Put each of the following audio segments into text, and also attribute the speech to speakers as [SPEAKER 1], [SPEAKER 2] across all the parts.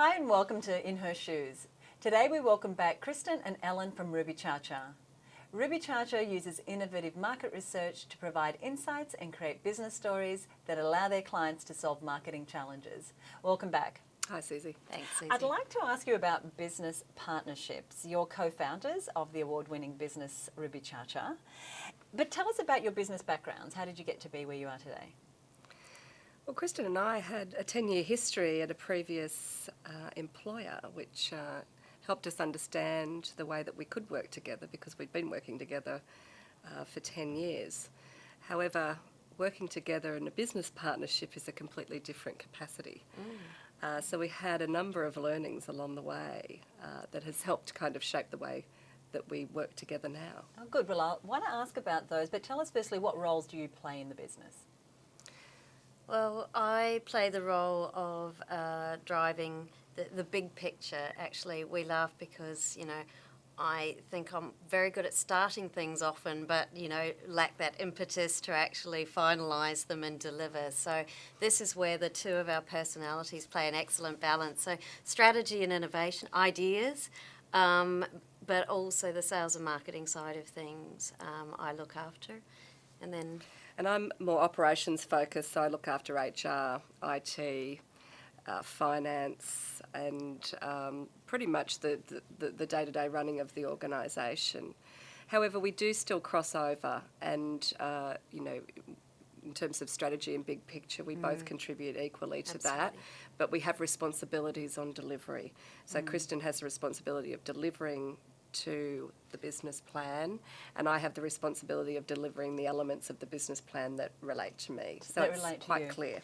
[SPEAKER 1] Hi and welcome to In Her Shoes. Today we welcome back Kristin and Ellen from Ruby Cha-Cha. Ruby Cha-Cha uses innovative market research to provide insights and create business stories that allow their clients to solve marketing challenges. Welcome back.
[SPEAKER 2] Hi, Suzi.
[SPEAKER 3] Thanks, Suzi.
[SPEAKER 1] I'd like to ask you about business partnerships. You're co-founders of the award-winning business Ruby Cha-Cha. But tell us about your business backgrounds. How did you get to be where you are today?
[SPEAKER 2] Well, Kristin and I had a 10-year history at a previous employer, which helped us understand the way that we could work together because we'd been working together for 10 years. However, working together in a business partnership is a completely different capacity. So we had a number of learnings along the way that has helped kind of shape the way that we work together now.
[SPEAKER 1] Oh, good. Well, I want to ask about those, but tell us firstly, what roles do you play in the business?
[SPEAKER 3] Well, I play the role of driving the big picture, actually. We laugh because, I think I'm very good at starting things often, but, lack that impetus to actually finalise them and deliver. So this is where the two of our personalities play an excellent balance. So strategy and innovation, ideas, but also the sales and marketing side of things I look after.
[SPEAKER 2] And I'm more operations focused, so I look after HR, IT, finance, and pretty much the day-to-day running of the organisation. However, we do still cross over, and in terms of strategy and big picture, we both contribute equally to that, but we have responsibilities on delivery. So Kristin has the responsibility of delivering to the business plan, and I have the responsibility of delivering the elements of the business plan that relate to me. So it's quite clear.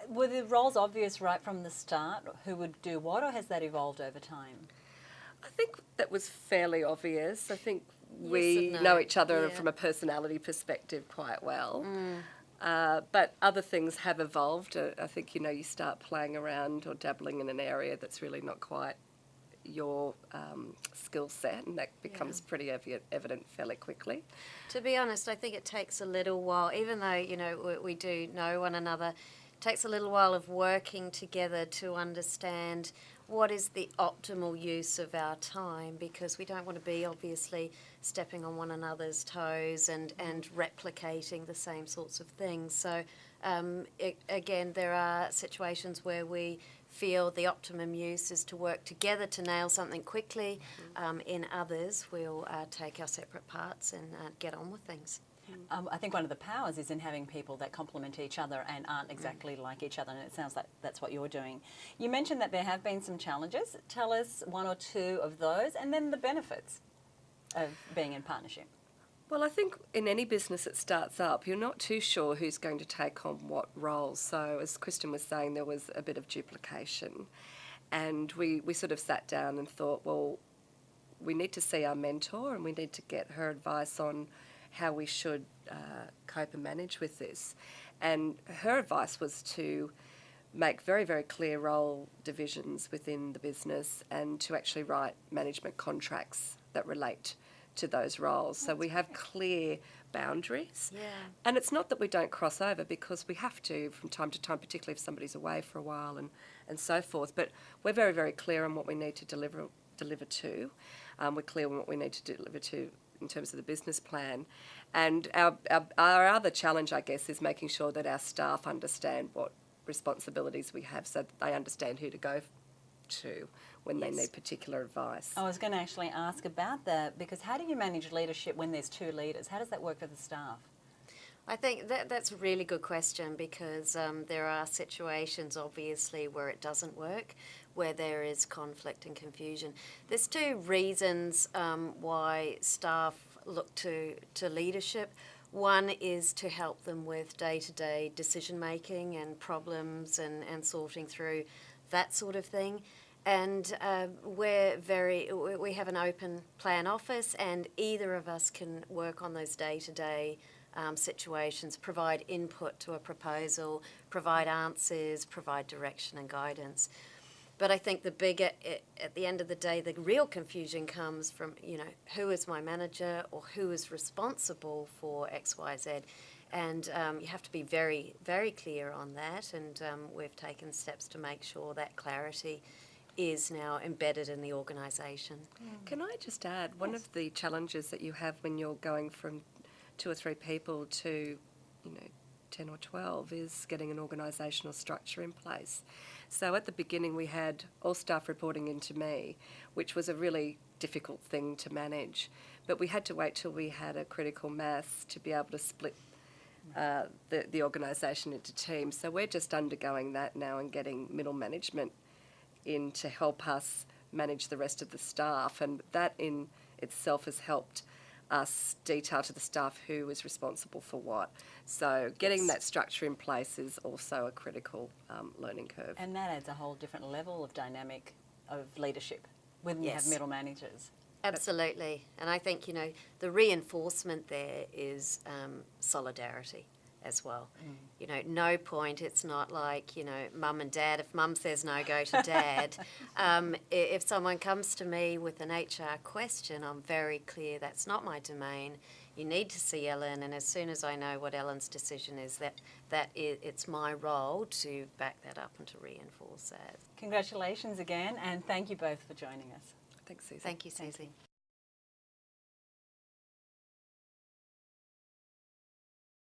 [SPEAKER 1] Were the roles obvious right from the start, who would do what, or has that evolved over time?
[SPEAKER 2] I think that was fairly obvious. I think we know each other from a personality perspective quite well. But other things have evolved. I think, you start playing around or dabbling in an area that's really not quite your skill set, and that becomes pretty evident fairly quickly.
[SPEAKER 3] To be honest, I think it takes a little while, even though, we do know one another, it takes a little while of working together to understand what is the optimal use of our time, because we don't want to be obviously stepping on one another's toes and replicating the same sorts of things. So again, there are situations where we feel the optimum use is to work together to nail something quickly. In others, we'll take our separate parts and get on with things.
[SPEAKER 1] I think one of the powers is in having people that complement each other and aren't exactly like each other, and it sounds like that's what you're doing. You mentioned that there have been some challenges. Tell us one or two of those, and then the benefits of being in partnership.
[SPEAKER 2] Well, I think in any business that starts up, you're not too sure who's going to take on what roles. So as Kristin was saying, there was a bit of duplication. And we sort of sat down and thought, well, we need to see our mentor and we need to get her advice on how we should cope and manage with this. And her advice was to make very, very clear role divisions within the business and to actually write management contracts that relate to those roles. So we have clear boundaries. And it's not that we don't cross over, because we have to from time to time, particularly if somebody's away for a while and so forth. But we're very, very clear on what we need to deliver to. We're clear on what we need to deliver to in terms of the business plan. And our other challenge, I guess, is making sure that our staff understand what responsibilities we have so that they understand who to go to when they need particular advice.
[SPEAKER 1] I was going to actually ask about that, because how do you manage leadership when there's two leaders? How does that work for the staff?
[SPEAKER 3] I think that's a really good question, because there are situations, obviously, where it doesn't work, where there is conflict and confusion. There's two reasons why staff look to leadership. One is to help them with day-to-day decision-making and problems and sorting through that sort of thing. And we have an open plan office, and either of us can work on those day-to-day situations, provide input to a proposal, provide answers, provide direction and guidance. But I think at the end of the day, the real confusion comes from, who is my manager or who is responsible for X, Y, Z. And you have to be very, very clear on that, and we've taken steps to make sure that clarity is now embedded in the organisation.
[SPEAKER 2] Can I just add, one of the challenges that you have when you're going from 2 or 3 people to, 10 or 12 is getting an organisational structure in place. So at the beginning we had all staff reporting into me, which was a really difficult thing to manage. But we had to wait till we had a critical mass to be able to split the organisation into teams. So we're just undergoing that now and getting middle management in to help us manage the rest of the staff, and that in itself has helped us detail to the staff who is responsible for what. So getting that structure in place is also a critical learning curve.
[SPEAKER 1] And that adds a whole different level of dynamic of leadership when you have middle managers.
[SPEAKER 3] Absolutely. And I think, the reinforcement there is solidarity as well. No point, it's not like, mum and dad, if mum says no, go to dad. If someone comes to me with an HR question, I'm very clear that's not my domain. You need to see Ellen, and as soon as I know what Ellen's decision is, it's my role to back that up and to reinforce that.
[SPEAKER 1] Congratulations again, and thank you both for joining us.
[SPEAKER 2] Thanks, Suzi.
[SPEAKER 3] Thank you, Suzi.